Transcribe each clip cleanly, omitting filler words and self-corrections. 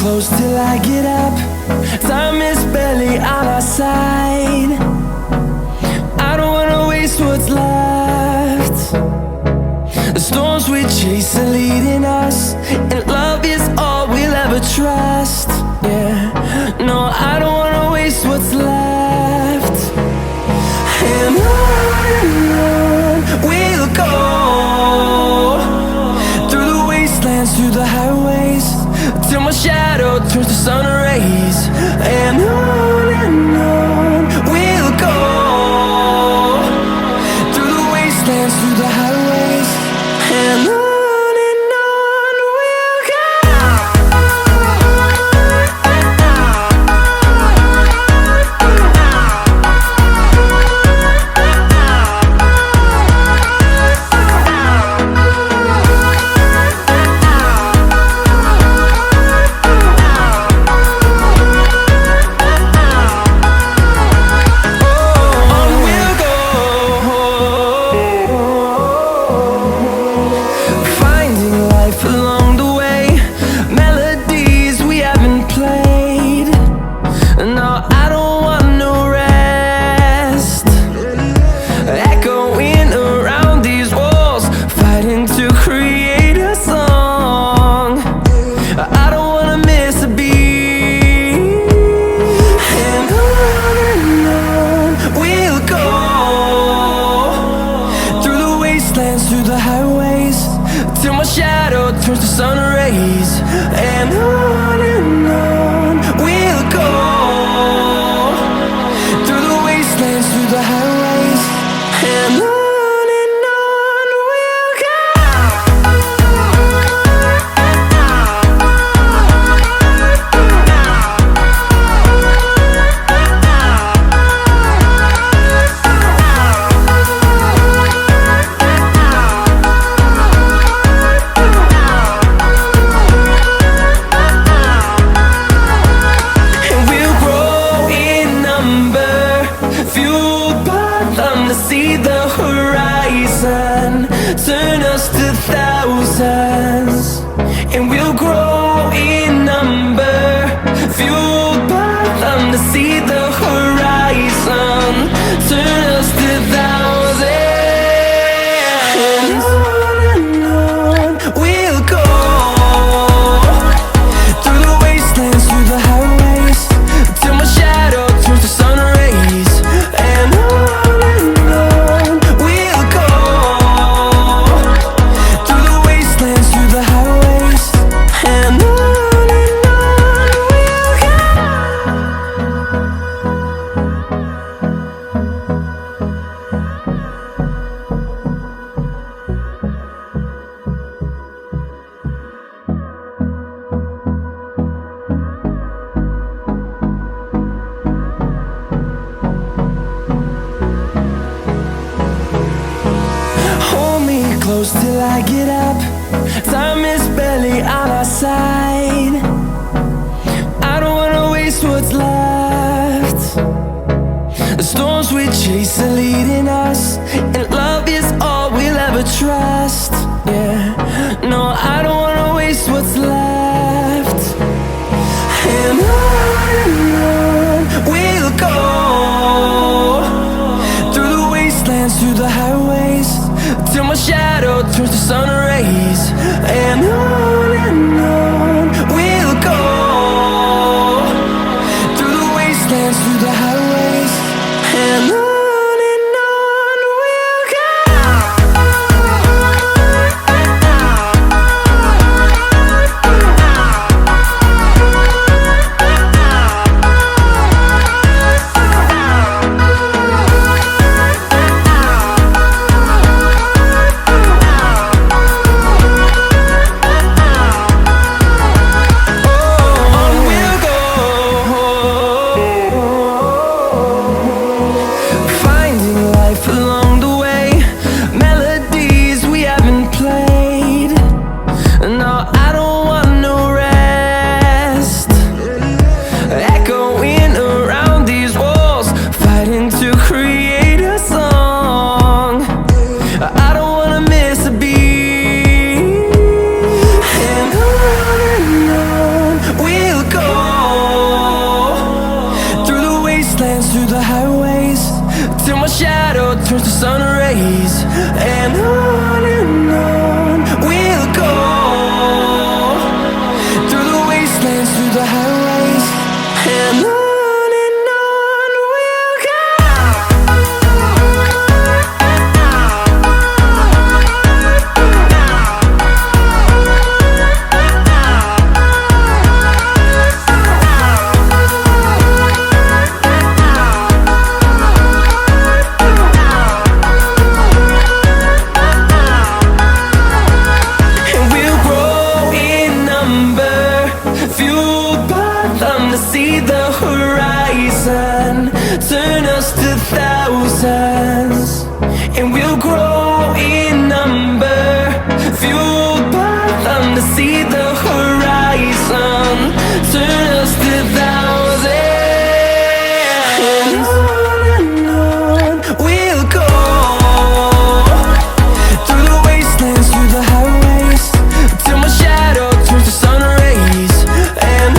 close till I get up. Time is barely on our side. I don't wanna waste what's left. The storms we chase are leading us, and love is all we'll ever trust. Yeah, no, I don't wanna waste what's left. And on we'll go, through the wastelands, through the highways, till my shadow turns to sun rays. And on we'll go, through the wastelands, through the highways, and on we'll go. Through the highways, till my shadow turns to sun rays. And on we'll go, through the wastelands, through the highways, and on we'll go. See the horizon, turn us to thousands, and we'll grow in number, fueled by them. To see the horizon, turn us to thousands, and on we'll go, through the wastelands, through the highways, till my shadow turns to sun rays. And close till I get up. Time is barely on our side. I don't wanna waste what's left. The storms we chase are leading us, and love is all we'll ever trust. Yeah, no, I don't wanna waste what's left. And on we'll go, through the wastelands, through the highways, till my shadow turns to sun rays. And on we'll go, through the wastelands, through the highways, and on we'll go. through the highways, till my shadow turns to sun rays. And on we'll go, through the wastelands, through the highways. And on we'll go. See the horizon turn us to thousands, and we'll grow in number, fueled by them to see the horizon turn us to thousands. And on we'll go, through the wastelands, through the highways, till my shadow turns to sun rays. And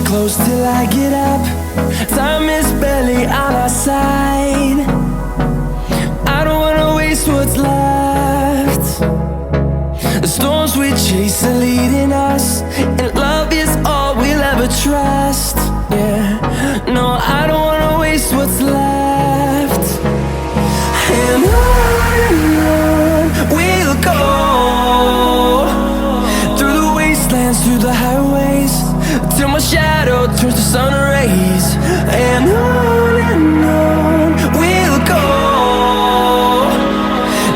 close till I get up. Time is barely on our side. I don't wanna waste what's left. The storms we chase are leading us, and love is all we'll ever trust. Yeah, no, I don't wanna waste what's left. And on we'll go, through the wastelands, through the highways, till my shadow turns to sun rays. And on we'll go,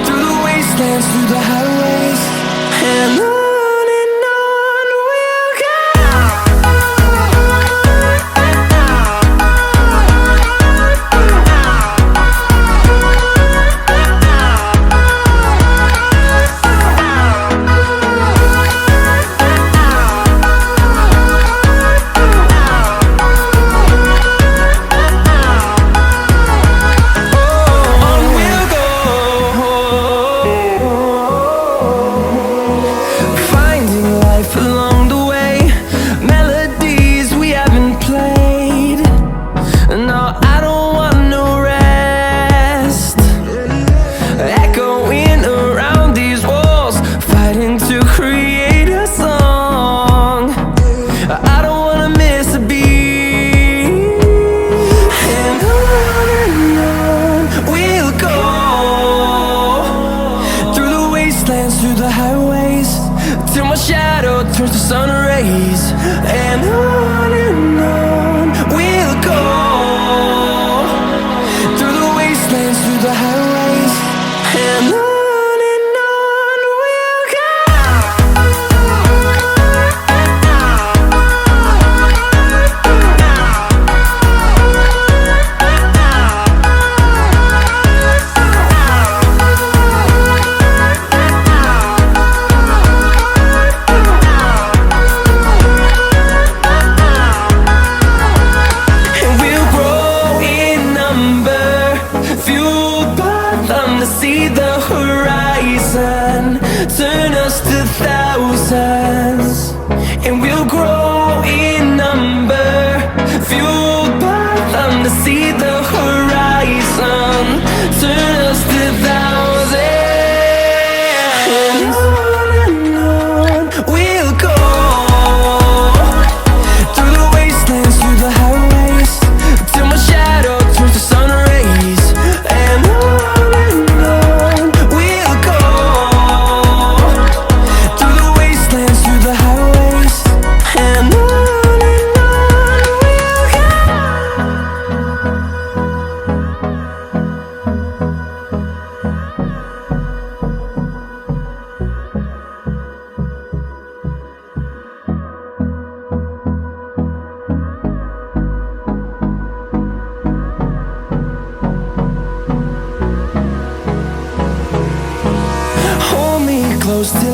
through the wastelands, through the highways. And on we'll go.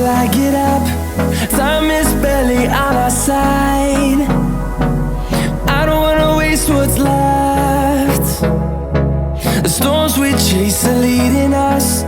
I get up, time is barely on our side. I don't wanna waste what's left. The storms we chase are leading us